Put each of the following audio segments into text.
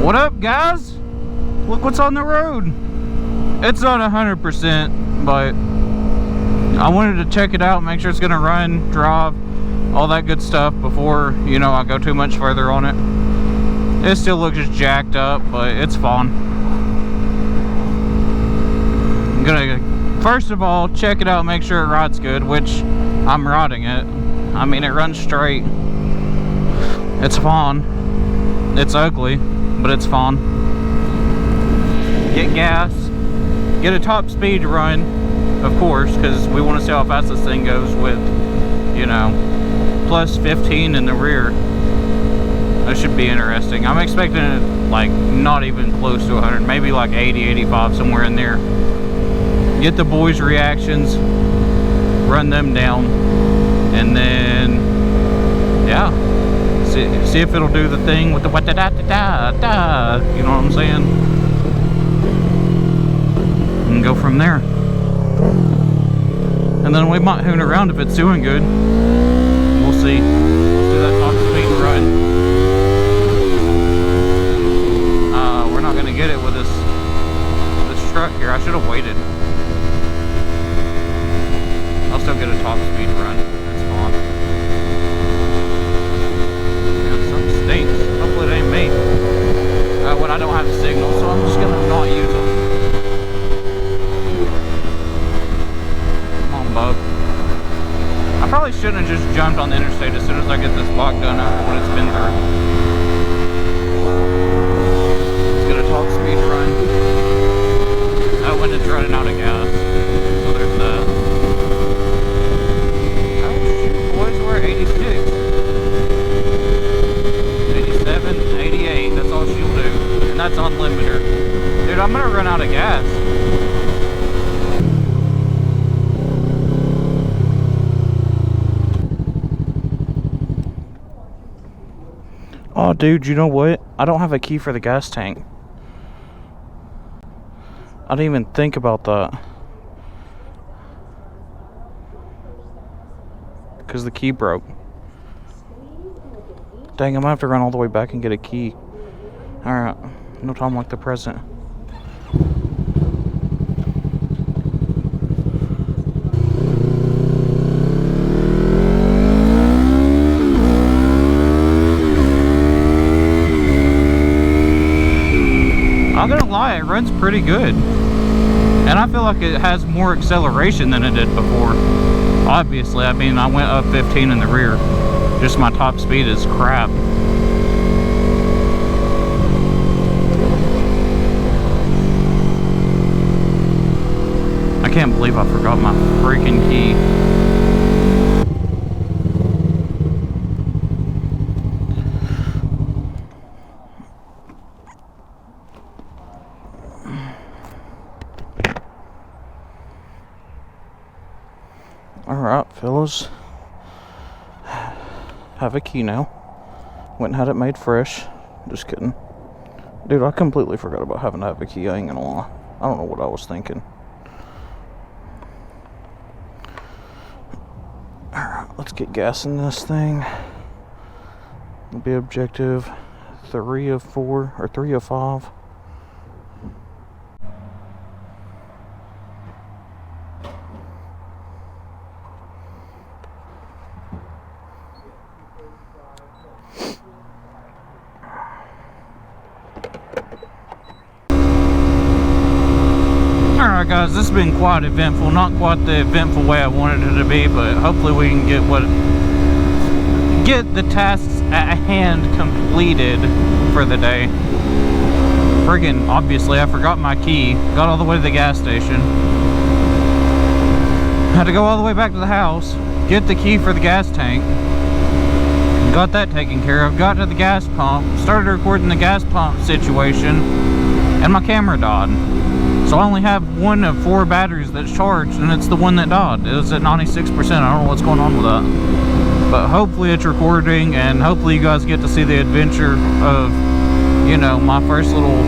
What up, guys? Look what's on the road. It's not 100%, but I wanted to check it out, make sure it's gonna run, drive, all that good stuff before, you know, I go too much further on it. It still looks just jacked up, but it's fun. I'm gonna, first of all, check it out, make sure it rides good, which I'm riding it. I mean, it runs straight. It's fun. It's ugly, but it's fun. Get gas. Get a top speed run, of course, because we want to see how fast this thing goes with, you know, plus 15 in the rear. That should be interesting. I'm expecting it like not even close to 100, maybe like 80, 85, somewhere in there. Get the boys' reactions, run them down, and then, yeah, see if it'll do the thing with the what da da da da, you know what I'm saying? And go from there. And then we might hoon around if it's doing good. We'll see. Let's do that top speed run. We're not gonna get it with this truck here. I should have waited. I'll still get a top speed run. That's fine. Man, something stinks. Hopefully it ain't me. When I don't have a signal, so I'm just gonna not use them. I probably shouldn't have just jumped on the interstate as soon as I get this block done after what it's been through. Let's get a top speed run. Oh, when it's running out of gas. So there's that. Oh shoot, boys, we're at 86. 87, 88, that's all she'll do. And that's on limiter. Dude, I'm gonna run out of gas. Oh, dude, you know what? I don't have a key for the gas tank. I didn't even think about that. Because the key broke. Dang, I'm gonna have to run all the way back and get a key. Alright, no time like the present. I'm gonna lie, it runs pretty good. And I feel like it has more acceleration than it did before. Obviously, I mean, I went up 15 in the rear. Just my top speed is crap. I can't believe I forgot my freaking key. Alright, fellas. Have a key now. Went and had it made fresh. Just kidding. Dude, I completely forgot about having to have a key. I ain't gonna lie. I don't know what I was thinking. Alright, let's get gas in this thing. It'll be objective 3 of 4, or 3 of 5. Alright guys, this has been quite eventful. Not quite the eventful way I wanted it to be, but hopefully we can get the tasks at hand completed for the day. Friggin', obviously I forgot my key. Got all the way to the gas station. Had to go all the way back to the house, get the key for the gas tank. Got that taken care of. Got to the gas pump, started recording the gas pump situation, and my camera died. So I only have one of 4 batteries that's charged, and it's the one that died. It was at 96%. I don't know what's going on with that. But hopefully it's recording, and hopefully you guys get to see the adventure of, you know, my first little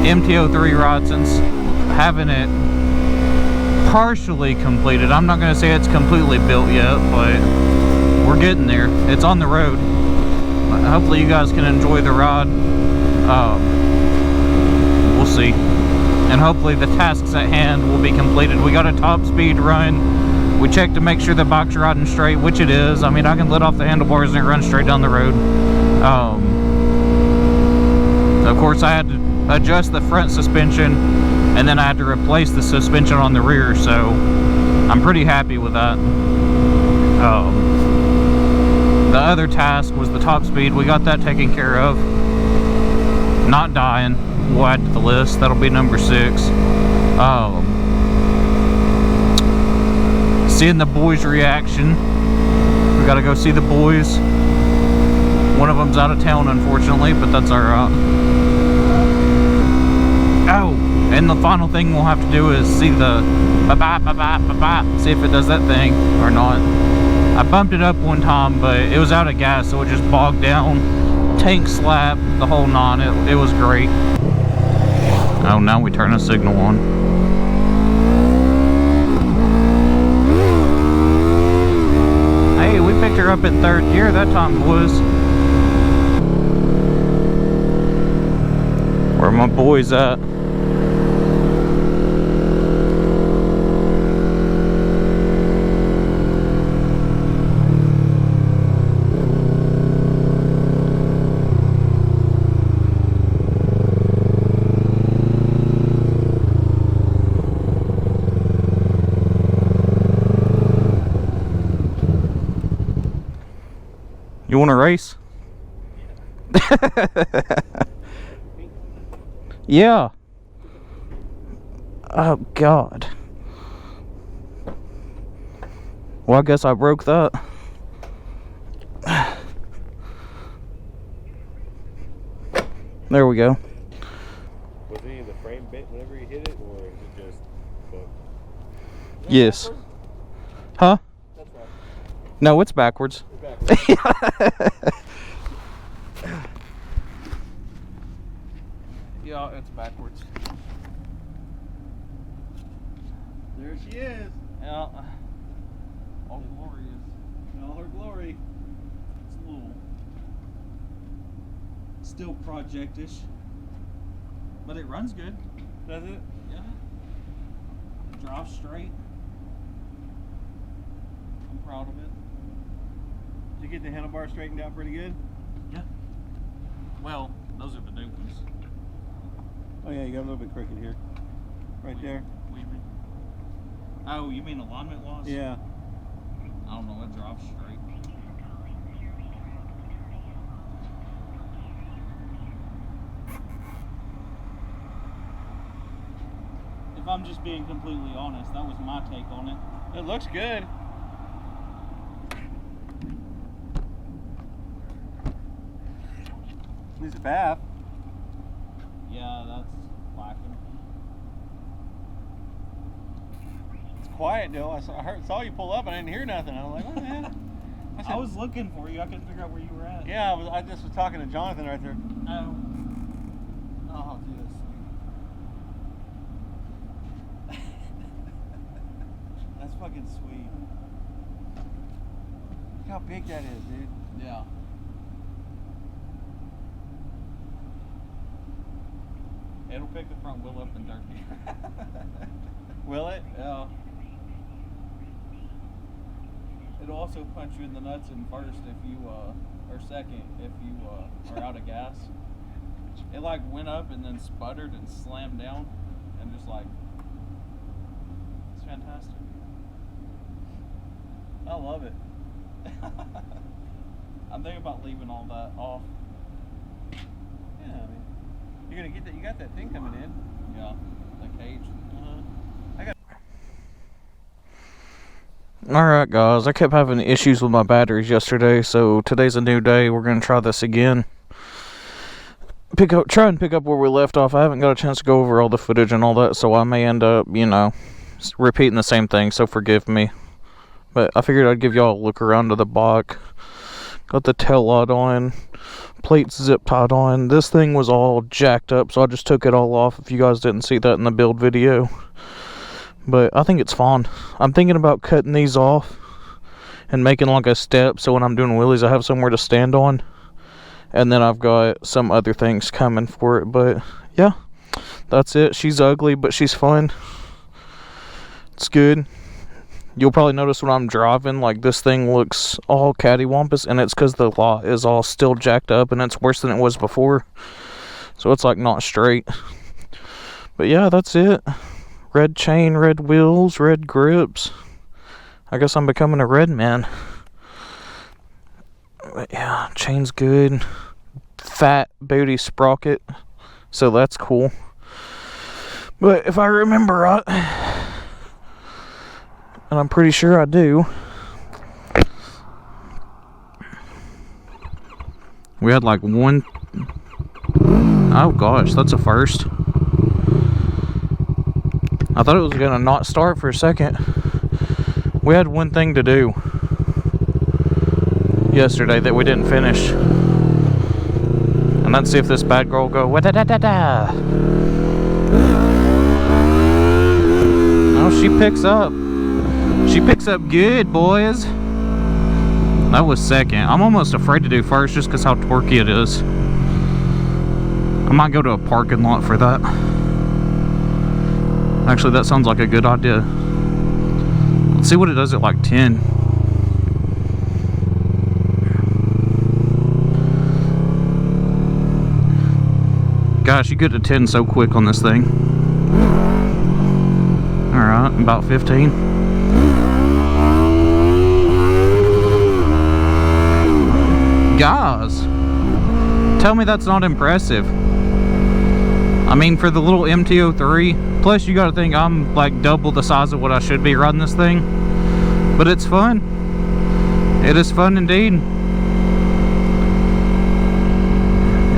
MT-03 ride since having it partially completed. I'm not going to say it's completely built yet, but we're getting there. It's on the road. But hopefully you guys can enjoy the ride. We'll see. And hopefully the tasks at hand will be completed. We got a top speed run. We checked to make sure the bike's riding straight, which it is. I mean, I can let off the handlebars and it runs straight down the road. Of course, I had to adjust the front suspension, and then I had to replace the suspension on the rear, so I'm pretty happy with that. The other task was the top speed. We got that taken care of. Not dying. We'll add to the list. That'll be number 6. Seeing the boys' reaction. We gotta go see the boys. One of them's out of town, unfortunately, but that's alright. Oh, and the final thing we'll have to do is see the bye-bye, see if it does that thing or not. I bumped it up one time, but it was out of gas, so it just bogged down. Tank slap, the whole 9. It was great. Oh, now we turn the signal on. Hey, we picked her up in 3rd gear that time, boys. Where my boys at? You want to race? Yeah. Oh, God. Well, I guess I broke that. There we go. Was any of the frame bent whenever you hit it, or is it just booked? Yes. Huh? That's right. No, it's backwards. Yeah, it's backwards. There she is. Yeah. All glorious. In all her glory. It's a little still project-ish, but it runs good. Does it? Yeah. It drives straight. I'm proud of it. Did you get the handlebar straightened out pretty good? Yeah. Well, those are the new ones. Oh yeah, you got a little bit crooked here. Right there. What do you mean? Oh, you mean alignment loss? Yeah. I don't know, it drives straight. If I'm just being completely honest, that was my take on it. It looks good. Needs a bath. Yeah, that's lacking. It's quiet though. I saw you pull up and I didn't hear nothing. I was like, what the hell? I was looking for you. I couldn't figure out where you were at. Yeah, I just was talking to Jonathan right there. Oh. Oh, dude, that's sweet. That's fucking sweet. Look how big that is, dude. Yeah. It'll pick the front wheel up in third gear. Will it? Yeah. It'll also punch you in the nuts in first if you, or second if you are out of gas. It like went up and then sputtered and slammed down and just like, it's fantastic. I love it. I'm thinking about leaving all that off. Yeah, I mean, you're gonna get that. You got that thing coming in. Yeah, the cage. Alright guys, I kept having issues with my batteries yesterday, so today's a new day. We're going to try this again. Try and pick up where we left off. I haven't got a chance to go over all the footage and all that, so I may end up, you know, repeating the same thing, so forgive me. But I figured I'd give y'all a look around to the bike. Got the tail light on, plates zip tied on. This thing was all jacked up, so I just took it all off if you guys didn't see that in the build video. But I think it's fun. I'm thinking about cutting these off and making like a step so when I'm doing wheelies I have somewhere to stand on. And then I've got some other things coming for it. But yeah, that's it. She's ugly, but she's fun. It's good. You'll probably notice when I'm driving, like, this thing looks all cattywampus, and it's because the lot is all still jacked up, and it's worse than it was before. So it's, like, not straight. But yeah, that's it. Red chain, red wheels, red grips. I guess I'm becoming a red man. But yeah, chain's good. Fat booty sprocket. So that's cool. But if I remember right, and I'm pretty sure I do, we had like one, oh gosh, that's a first. I thought it was gonna not start for a second. We had one thing to do yesterday that we didn't finish, and let's see if this bad girl will go wa-da-da-da-da. Oh, she picks up. She picks up good, boys. That was second. I'm almost afraid to do first just because how torquey it is. I might go to a parking lot for that. Actually, that sounds like a good idea. Let's see what it does at like 10. Gosh, you get to 10 so quick on this thing. Alright, about 15. Guys, tell me that's not impressive. I mean, for the little MT-03, plus you gotta think I'm like double the size of what I should be riding this thing. But it's fun. It is fun indeed.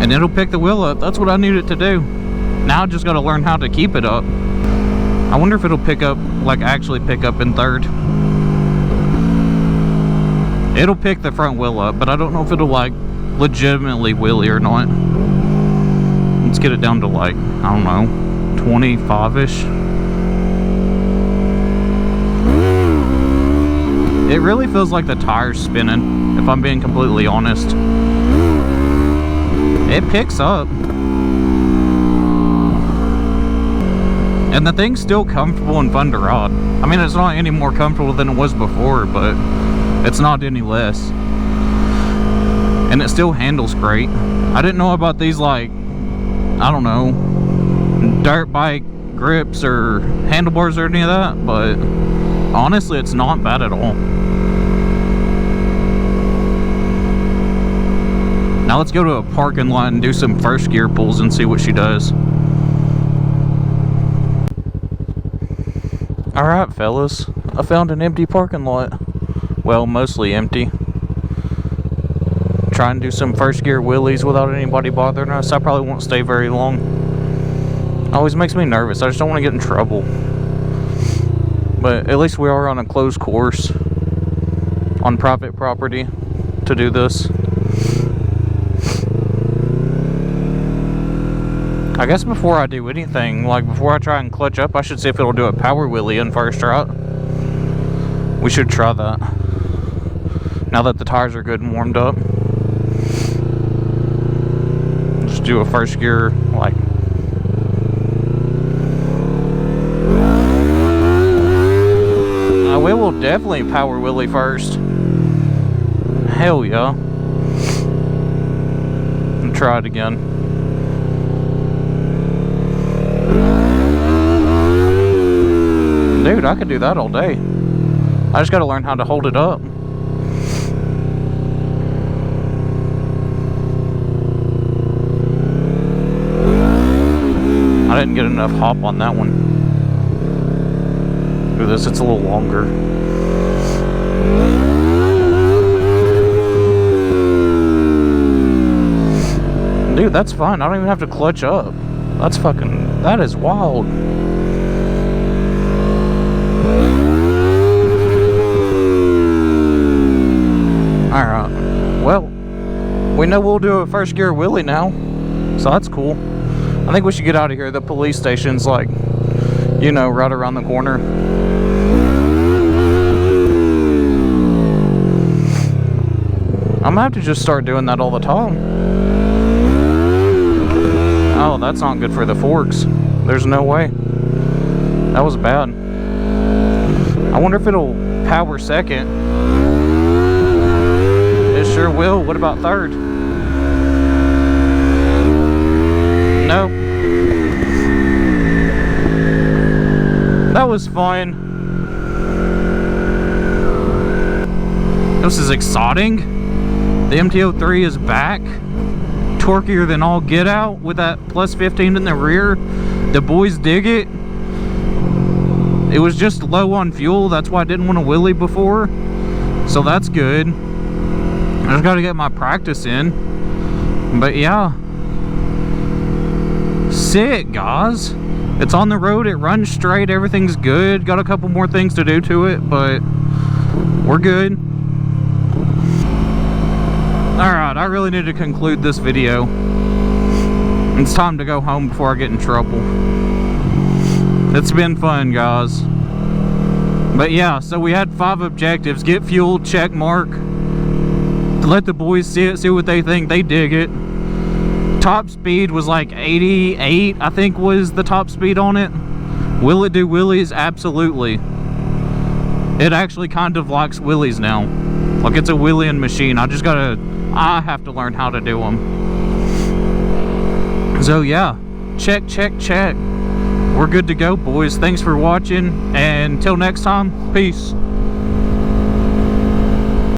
And it'll pick the wheel up. That's what I need it to do. Now I just gotta learn how to keep it up. I wonder if it'll pick up, like actually pick up in third. It'll pick the front wheel up, but I don't know if it'll like legitimately wheelie or not. Let's get it down to like, I don't know, 25-ish. It really feels like the tire's spinning, if I'm being completely honest. It picks up. And the thing's still comfortable and fun to ride. I mean, it's not any more comfortable than it was before, but it's not any less. And it still handles great. I didn't know about these, like, I don't know, dirt bike grips or handlebars or any of that, but honestly, it's not bad at all. Now let's go to a parking lot and do some first gear pulls and see what she does. Alright, fellas, I found an empty parking lot. Well, mostly empty. Try and do some first gear wheelies without anybody bothering us. I probably won't stay very long. Always makes me nervous. I just don't want to get in trouble. But at least we are on a closed course on private property to do this. I guess before I do anything, like before I try and clutch up, I should see if it'll do a power wheelie in first, right? We should try that. Now that the tires are good and warmed up. Just do a first gear, like. We will definitely power wheelie first. Hell yeah. And try it again. Dude, I could do that all day. I just gotta learn how to hold it up. I didn't get enough hop on that one. Do this, it's a little longer. Dude, that's fine. I don't even have to clutch up. That's fucking, that is wild. Alright, well, we know we'll do a first gear wheelie now, so that's cool. I think we should get out of here. The police station's like, you know, right around the corner. I'm gonna have to just start doing that all the time. Oh, that's not good for the forks. There's no way. That was bad. I wonder if it'll power second. It sure will. What about third? Nope. That was fine. This is exciting. The MT-03 is back. Torquier than all get out with that plus 15 in the rear. The boys dig it. It was just low on fuel. That's why I didn't want to wheelie before. So that's good. I just got to get my practice in. But yeah. Sick, guys. It's on the road. It runs straight. Everything's good. Got a couple more things to do to it, but we're good. Alright, I really need to conclude this video. It's time to go home before I get in trouble. It's been fun, guys. But yeah, so we had 5 objectives. Get fuel, check mark. Let the boys see it, see what they think. They dig it. Top speed was like 88, I think was the top speed on it. Will it do wheelies? Absolutely. It actually kind of likes wheelies now. Like it's a wheeling machine. I have to learn how to do them. So yeah, check. We're good to go, boys. Thanks for watching, and until next time, peace.